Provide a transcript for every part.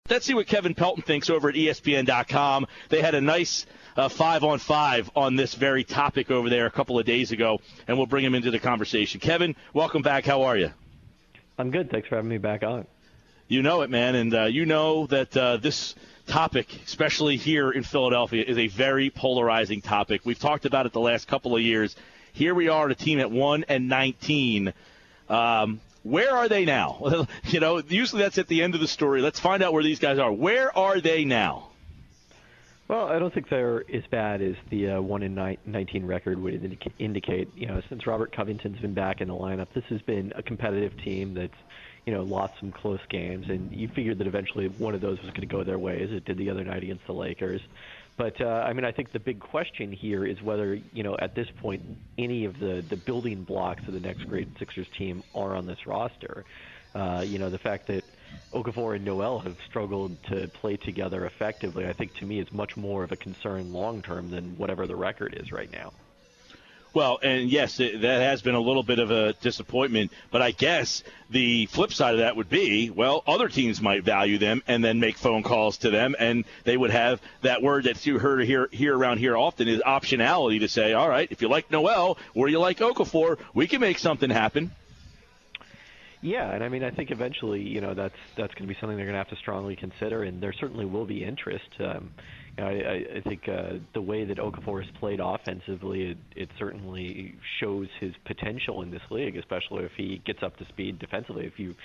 Let's see what Kevin Pelton thinks over at ESPN.com. They had a nice 5-on-5 on this very topic over there a couple of days ago, and we'll bring him into the conversation. Kevin, welcome back. How are you? I'm good. Thanks for having me back on. You know it, man, and you know that this topic, especially here in Philadelphia, is a very polarizing topic. We've talked about it the last couple of years. Here we are, a team at 1-19. Where are they now? You know, usually that's at the end of the story. Let's find out where these guys are. Where are they now? Well, I don't think they're as bad as the 1-19 record would indicate. You know, since Robert Covington's been back in the lineup, this has been a competitive team that's, you know, lost some close games, and you figured that eventually one of those was going to go their way, as it did the other night against the Lakers. But, I mean, I think the big question here is whether, you know, at this point, any of the building blocks of the next great Sixers team are on this roster. You know, the fact that Okafor and Noel have struggled to play together effectively, I think, to me, is much more of a concern long-term than whatever the record is right now. Well, and yes, that has been a little bit of a disappointment, but I guess the flip side of that would be, well, other teams might value them and then make phone calls to them, and they would have that word that you heard here around here often is optionality to say, all right, if you like Noel or you like Okafor, we can make something happen. Yeah, and I mean, I think eventually, you know, that's going to be something they're going to have to strongly consider, and there certainly will be interest. You know, I think the way that Okafor has played offensively, it certainly shows his potential in this league, especially if he gets up to speed defensively. If you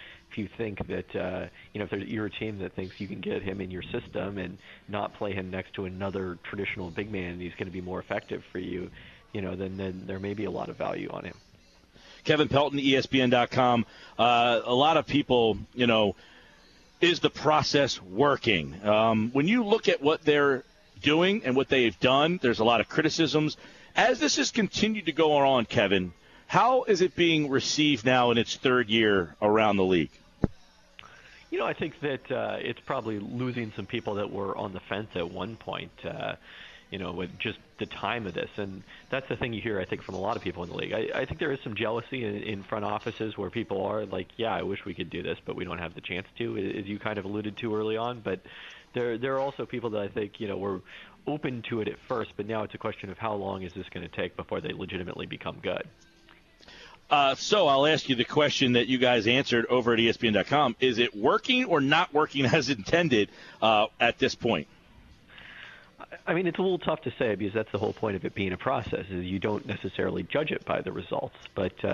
think that, you know, if you're a team that thinks you can get him in your system and not play him next to another traditional big man and he's going to be more effective for you, you know, then there may be a lot of value on him. Kevin Pelton, ESPN.com. A lot of people, you know, is the process working? When you look at what they're doing and what they've done, there's a lot of criticisms. As this has continued to go on, Kevin, how is it being received now in its third year around the league? You know, I think that it's probably losing some people that were on the fence at one point, you know, with just the time of this. And that's the thing you hear, I think, from a lot of people in the league. I think there is some jealousy in front offices where people are like, yeah, I wish we could do this, but we don't have the chance to, as you kind of alluded to early on. But there are also people that I think, you know, were open to it at first, but now it's a question of how long is this going to take before they legitimately become good. So I'll ask you the question that you guys answered over at ESPN.com. Is it working or not working as intended at this point? I mean, it's a little tough to say because that's the whole point of it being a process, is you don't necessarily judge it by the results. But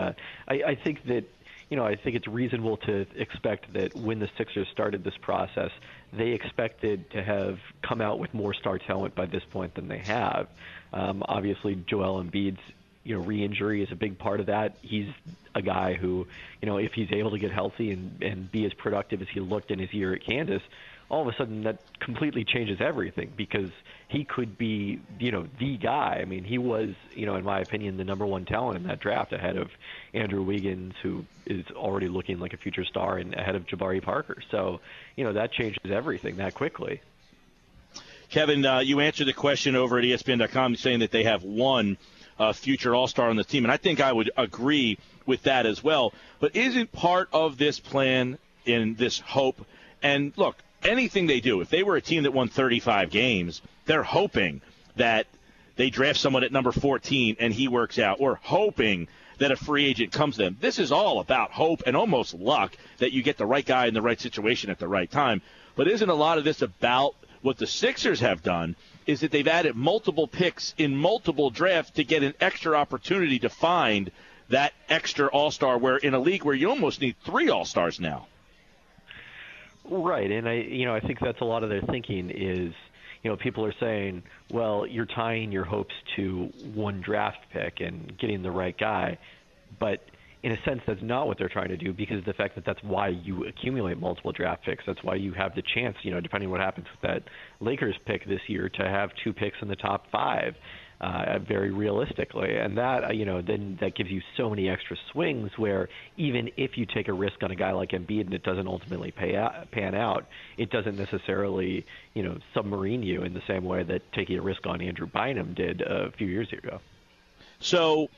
I think that, you know, I think it's reasonable to expect that when the Sixers started this process, they expected to have come out with more star talent by this point than they have. Obviously, Joel Embiid's, you know, re-injury is a big part of that. He's a guy who, you know, if he's able to get healthy and be as productive as he looked in his year at Kansas, all of a sudden that completely changes everything because he could be, you know, the guy. I mean, he was, you know, in my opinion, the number one talent in that draft ahead of Andrew Wiggins, who is already looking like a future star, and ahead of Jabari Parker. So, you know, that changes everything that quickly. Kevin, you answered the question over at ESPN.com saying that they have one future All-Star on the team, and I think I would agree with that as well. But isn't part of this plan in this hope, and look, anything they do, if they were a team that won 35 games, they're hoping that they draft someone at number 14 and he works out, or hoping that a free agent comes to them. This is all about hope and almost luck that you get the right guy in the right situation at the right time. But isn't a lot of this about what the Sixers have done is that they've added multiple picks in multiple drafts to get an extra opportunity to find that extra All-Star, where in a league where you almost need 3 All-Stars now? Right, and I think that's a lot of their thinking is, you know, people are saying, well, you're tying your hopes to one draft pick and getting the right guy, but in a sense that's not what they're trying to do, because of the fact that that's why you accumulate multiple draft picks. That's why you have the chance, you know, depending on what happens with that Lakers pick this year, to have 2 picks in the top 5. Very realistically, and that, you know, then that gives you so many extra swings where even if you take a risk on a guy like Embiid and it doesn't ultimately pan out, it doesn't necessarily, you know, submarine you in the same way that taking a risk on Andrew Bynum did a few years ago. So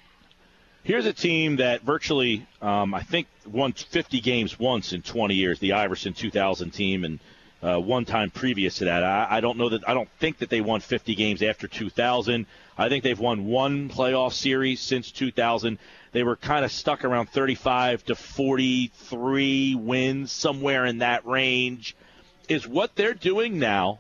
here's a team that virtually, I think, won 50 games once in 20 years, the Iverson 2000 team, and one time previous to that. I don't think that they won 50 games after 2000. I think they've won one playoff series since 2000. They were kind of stuck around 35 to 43 wins, somewhere in that range. Is what they're doing now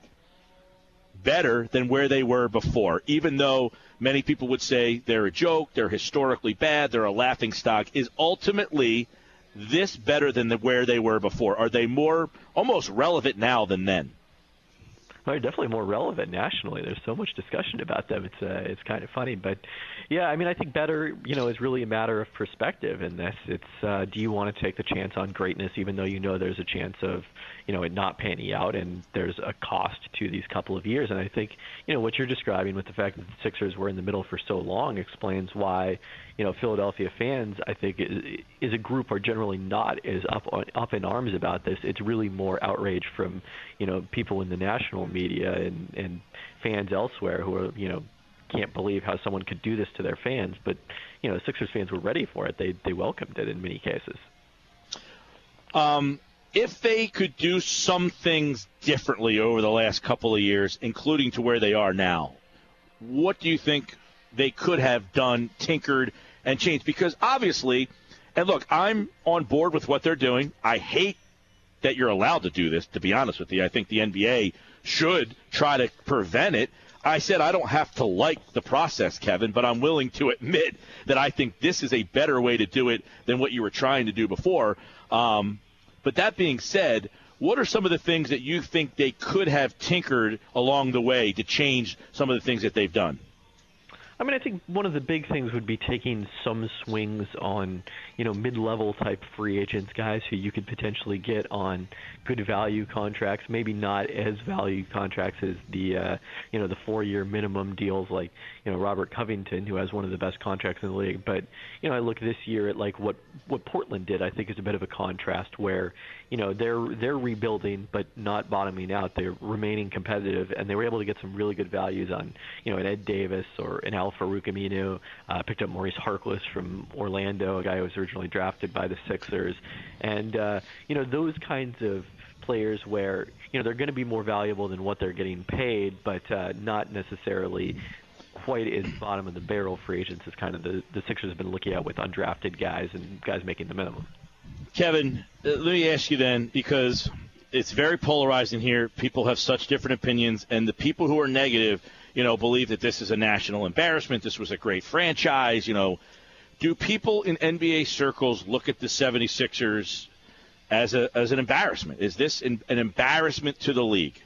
better than where they were before? Even though many people would say they're a joke, they're historically bad, they're a laughingstock, is ultimately this better than where they were before? Are they more almost relevant now than then? They're definitely more relevant nationally. There's so much discussion about them. It's kind of funny, but yeah, I mean, I think better, is really a matter of perspective in this. It's do you want to take the chance on greatness, even though there's a chance of it not panning out, and there's a cost to these couple of years. And I think what you're describing with the fact that the Sixers were in the middle for so long explains why Philadelphia fans, I think, is a group are generally not as up in arms about this. It's really more outrage from people in the national media and fans elsewhere who are can't believe how someone could do this to their fans. But Sixers fans were ready for it. They welcomed it in many cases. If they could do some things differently over the last couple of years, including to where they are now, what do you think they could have done, tinkered, and changed? Because obviously, and look, I'm on board with what they're doing. I hate that you're allowed to do this, to be honest with you. I think the NBA should try to prevent it. I said I don't have to like the process, Kevin, but I'm willing to admit that I think this is a better way to do it than what you were trying to do before. But that being said, what are some of the things that you think they could have tinkered along the way to change some of the things that they've done? I mean, I think one of the big things would be taking some swings on, mid-level type free agents, guys who you could potentially get on good value contracts, maybe not as value contracts as the 4-year minimum deals like, Robert Covington, who has one of the best contracts in the league. But, I look this year at like what Portland did, I think is a bit of a contrast where, they're rebuilding but not bottoming out. They're remaining competitive, and they were able to get some really good values on, an Ed Davis or an Al Farouk Aminu, picked up Maurice Harkless from Orlando, a guy who was originally drafted by the Sixers. And, those kinds of players where, they're going to be more valuable than what they're getting paid, but not necessarily quite as bottom of the barrel free agents as kind of the Sixers have been looking at with undrafted guys and guys making the minimum. Kevin, let me ask you then, because it's very polarizing here. People have such different opinions, and the people who are negative, believe that this is a national embarrassment. This was a great franchise. Do people in NBA circles look at the 76ers as an embarrassment? Is this an embarrassment to the league?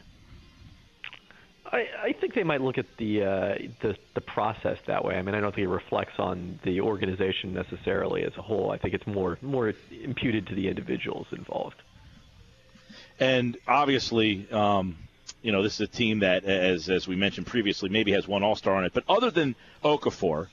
I think they might look at the process that way. I mean, I don't think it reflects on the organization necessarily as a whole. I think it's more imputed to the individuals involved. And obviously, this is a team that, as we mentioned previously, maybe has one All-Star on it. But other than Okafor,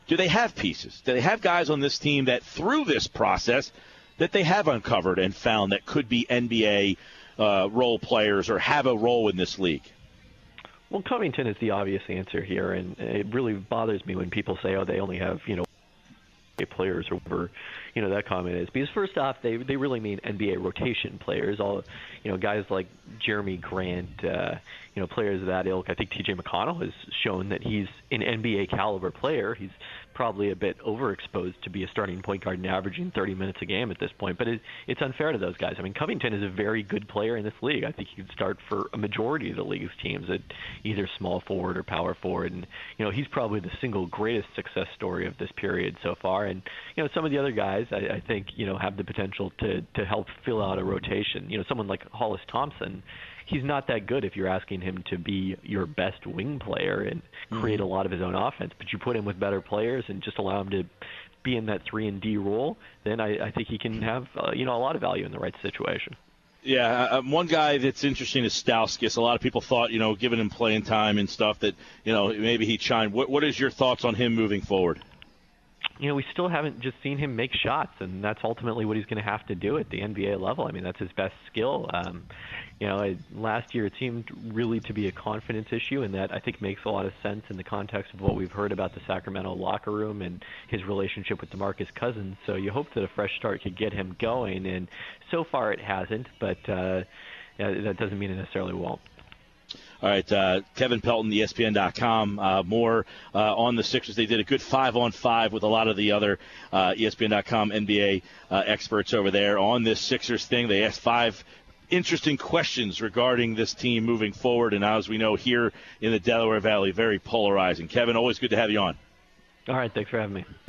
do they have pieces? Do they have guys on this team that, through this process, that they have uncovered and found that could be NBA role players or have a role in this league? Well, Covington is the obvious answer here, and it really bothers me when people say, they only have, players or whatever, that comment is. Because first off, they really mean NBA rotation players. All, guys like Jeremy Grant, players of that ilk. I think T.J. McConnell has shown that he's an NBA caliber player. He's probably a bit overexposed to be a starting point guard and averaging 30 minutes a game at this point. But it's unfair to those guys. I mean, Covington is a very good player in this league. I think he could start for a majority of the league's teams at either small forward or power forward. And, he's probably the single greatest success story of this period so far. And, some of the other guys, I think, have the potential to help fill out a rotation. Someone like Hollis Thompson, he's not that good if you're asking him to be your best wing player and create a lot of his own offense. But you put him with better players and just allow him to be in that 3-and-D role, then I think he can have a lot of value in the right situation. Yeah, one guy that's interesting is Stauskas. A lot of people thought, giving him playing time and stuff, that maybe he'd shine. What is your thoughts on him moving forward? We still haven't just seen him make shots, and that's ultimately what he's going to have to do at the NBA level. I mean, that's his best skill. Last year it seemed really to be a confidence issue, and that I think makes a lot of sense in the context of what we've heard about the Sacramento locker room and his relationship with DeMarcus Cousins. So you hope that a fresh start could get him going, and so far it hasn't. But that doesn't mean it necessarily won't. All right, Kevin Pelton, ESPN.com. More on the Sixers. They did a good 5-on-5 with a lot of the other ESPN.com NBA experts over there on this Sixers thing. They asked 5 interesting questions regarding this team moving forward, and as we know here in the Delaware Valley, very polarizing. Kevin, always good to have you on. All right, thanks for having me.